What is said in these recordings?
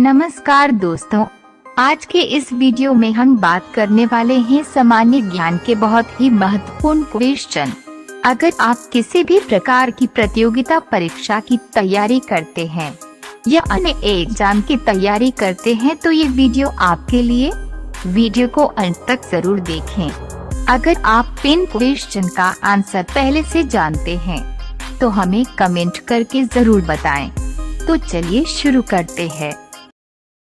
नमस्कार दोस्तों, आज के इस वीडियो में हम बात करने वाले हैं सामान्य ज्ञान के बहुत ही महत्वपूर्ण क्वेश्चन। अगर आप किसी भी प्रकार की प्रतियोगिता परीक्षा की तैयारी करते हैं या अन्य एग्जाम की तैयारी करते हैं तो ये वीडियो आपके लिए। वीडियो को अंत तक जरूर देखें। अगर आप इन क्वेश्चन का आंसर पहले से जानते हैं तो हमें कमेंट करके जरूर बताएं। तो चलिए शुरू करते हैं।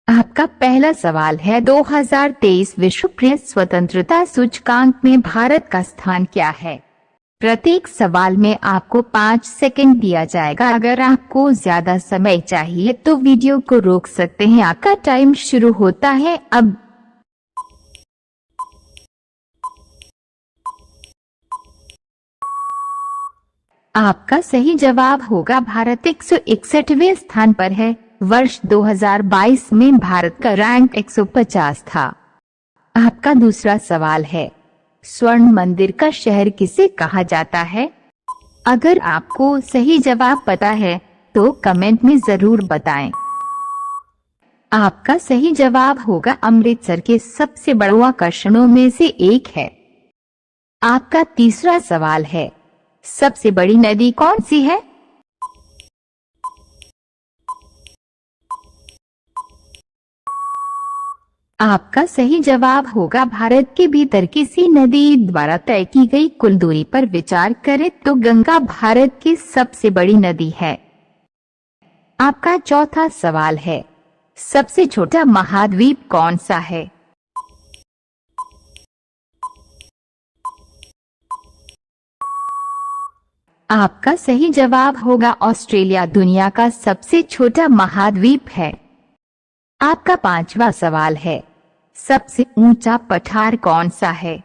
आपका पहला सवाल है, 2023 विश्व प्रेस स्वतंत्रता सूचकांक में भारत का स्थान क्या है? प्रत्येक सवाल में आपको 5 सेकंड दिया जाएगा। अगर आपको ज्यादा समय चाहिए तो वीडियो को रोक सकते हैं। आपका टाइम शुरू होता है अब। आपका सही जवाब होगा भारत 161वें स्थान पर है। वर्ष 2022 में भारत का रैंक 150 था। आपका दूसरा सवाल है, स्वर्ण मंदिर का शहर किसे कहा जाता है? अगर आपको सही जवाब पता है तो कमेंट में जरूर बताएं। आपका सही जवाब होगा अमृतसर के सबसे बड़े आकर्षणों में से एक है। आपका तीसरा सवाल है, सबसे बड़ी नदी कौन सी है? आपका सही जवाब होगा भारत के भीतर किसी नदी द्वारा तय की गई कुल दूरी पर विचार करें तो गंगा भारत की सबसे बड़ी नदी है। आपका चौथा सवाल है, सबसे छोटा महाद्वीप कौन सा है? आपका सही जवाब होगा ऑस्ट्रेलिया दुनिया का सबसे छोटा महाद्वीप है। आपका पांचवा सवाल है, सबसे ऊंचा पठार कौन सा है?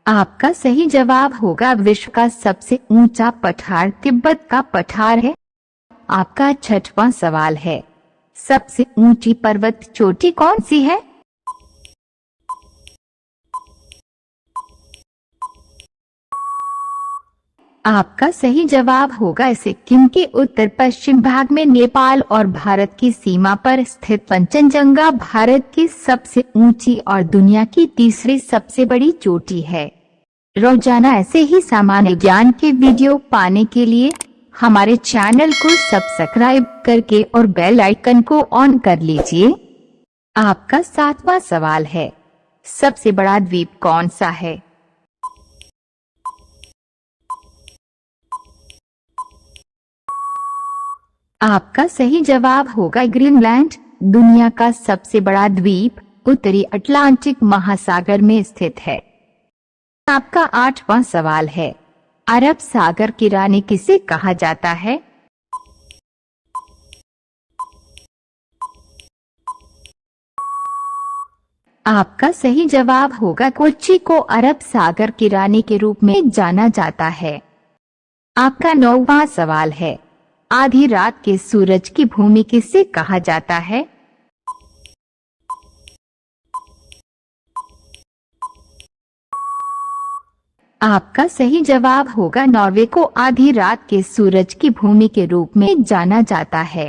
आपका सही जवाब होगा विश्व का सबसे ऊंचा पठार तिब्बत का पठार है। आपका छठवां सवाल है, सबसे ऊंची पर्वत चोटी कौन सी है? आपका सही जवाब होगा सिक्किम के उत्तर पश्चिम भाग में नेपाल और भारत की सीमा पर स्थित कंचनजंगा भारत की सबसे ऊंची और दुनिया की तीसरी सबसे बड़ी चोटी है। रोजाना ऐसे ही सामान्य ज्ञान के वीडियो पाने के लिए हमारे चैनल को सब्सक्राइब करके और बेल आइकन को ऑन कर लीजिए। आपका सातवां सवाल है, सबसे बड़ा द्वीप कौन सा है? आपका सही जवाब होगा ग्रीनलैंड। दुनिया का सबसे बड़ा द्वीप उत्तरी अटलांटिक महासागर में स्थित है। आपका आठवां सवाल है, अरब सागर की रानी किसे कहा जाता है? आपका सही जवाब होगा कोच्चि को अरब सागर की रानी के रूप में जाना जाता है। आपका नौवां सवाल है, आधी रात के सूरज की भूमि किसे कहा जाता है? आपका सही जवाब होगा नॉर्वे को आधी रात के सूरज की भूमि के रूप में जाना जाता है।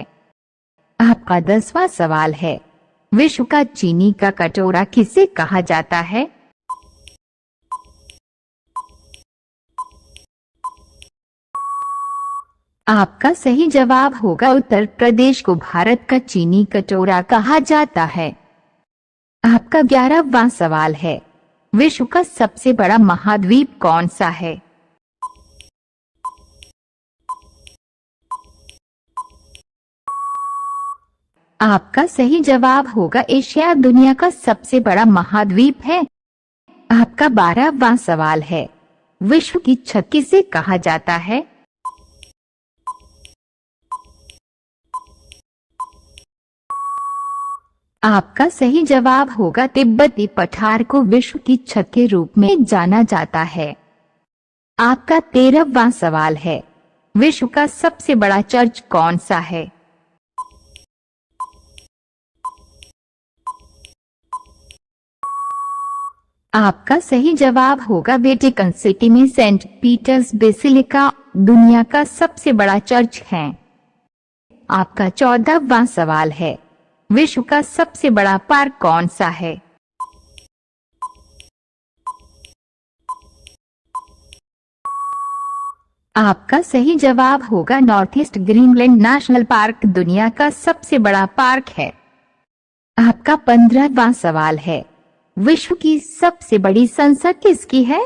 आपका 10वां सवाल है, विश्व का चीनी का कटोरा किसे कहा जाता है? आपका सही जवाब होगा उत्तर प्रदेश को भारत का चीनी कटोरा कहा जाता है। आपका 11वां सवाल है, विश्व का सबसे बड़ा महाद्वीप कौन सा है? आपका सही जवाब होगा एशिया दुनिया का सबसे बड़ा महाद्वीप है। आपका 12वां सवाल है, विश्व की छत किसे कहा जाता है? आपका सही जवाब होगा तिब्बती पठार को विश्व की छत के रूप में जाना जाता है। आपका 13वां सवाल है, विश्व का सबसे बड़ा चर्च कौन सा है? आपका सही जवाब होगा वेटिकन सिटी में सेंट पीटर्स बेसिलिका दुनिया का सबसे बड़ा चर्च है। आपका 14वां सवाल है, विश्व का सबसे बड़ा पार्क कौन सा है? आपका सही जवाब होगा north east Greenland national park दुनिया का सबसे बड़ा पार्क है। आपका 15वां सवाल है, विश्व की सबसे बड़ी संसद किसकी है?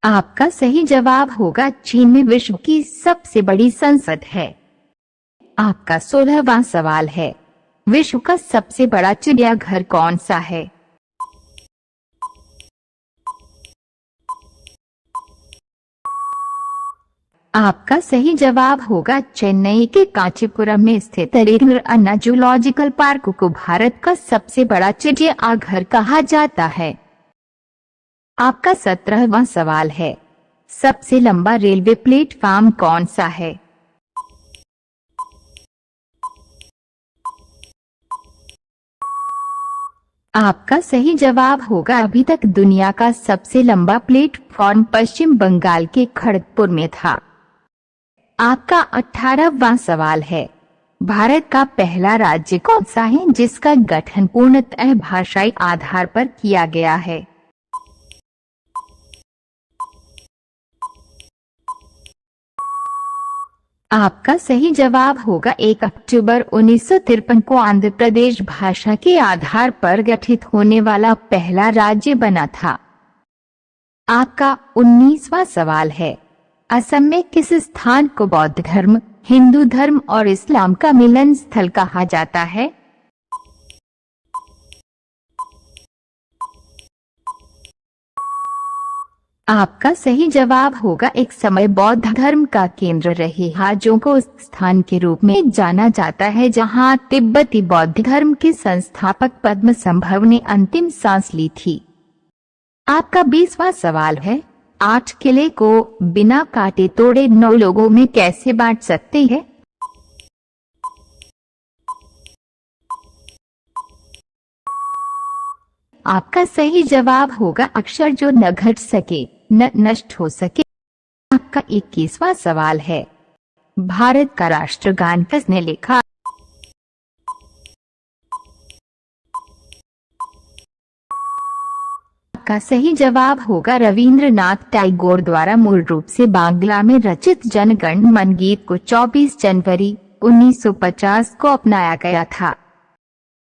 आपका सही जवाब होगा चीन में विश्व की सबसे बड़ी संसद है। आपका 16वां सवाल है, विश्व का सबसे बड़ा चिड़ियाघर कौन सा है? आपका सही जवाब होगा चेन्नई के कांचीपुरम में स्थित अन्ना जूलॉजिकल पार्क को भारत का सबसे बड़ा चिड़ियाघर कहा जाता है। आपका 17वां सवाल है, सबसे लंबा रेलवे प्लेटफॉर्म कौन सा है? आपका सही जवाब होगा अभी तक दुनिया का सबसे लंबा प्लेटफॉर्म पश्चिम बंगाल के खड़गपुर में था। आपका 18वां सवाल है, भारत का पहला राज्य कौन सा है जिसका गठन पूर्णतः भाषाई आधार पर किया गया है? आपका सही जवाब होगा 1 अक्टूबर 1953 को आंध्र प्रदेश भाषा के आधार पर गठित होने वाला पहला राज्य बना था। आपका 19वां सवाल है, असम में किस स्थान को बौद्ध धर्म, हिंदू धर्म और इस्लाम का मिलन स्थल कहा जाता है? आपका सही जवाब एक एक समय बौद्ध धर्म का केंद्र रहे हाजों को उस स्थान के रूप में जाना जाता है जहां तिब्बती बौद्ध धर्म के संस्थापक पद्मसंभव ने अंतिम सांस ली थी। आपका 20वां सवाल है, 8 किले को बिना काटे तोड़े 9 लोगों में कैसे बांट सकते हैं? आपका सही जवाब होगा अक्षर जो न घट सके न नष्ट हो सके। आपका 21वां सवाल है, भारत का राष्ट्रगान किसने लिखा? का सही जवाब होगा रविंद्रनाथ टैगोर द्वारा मूल रूप से बांग्ला में रचित जनगण मन गीत को 24 जनवरी 1950 को अपनाया गया था।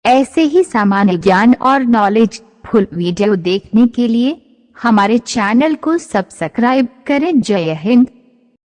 ऐसे ही सामान्य ज्ञान और नॉलेज फुल वीडियो देखने के लिए हमारे चैनल को सब्सक्राइब करें। जय हिंद।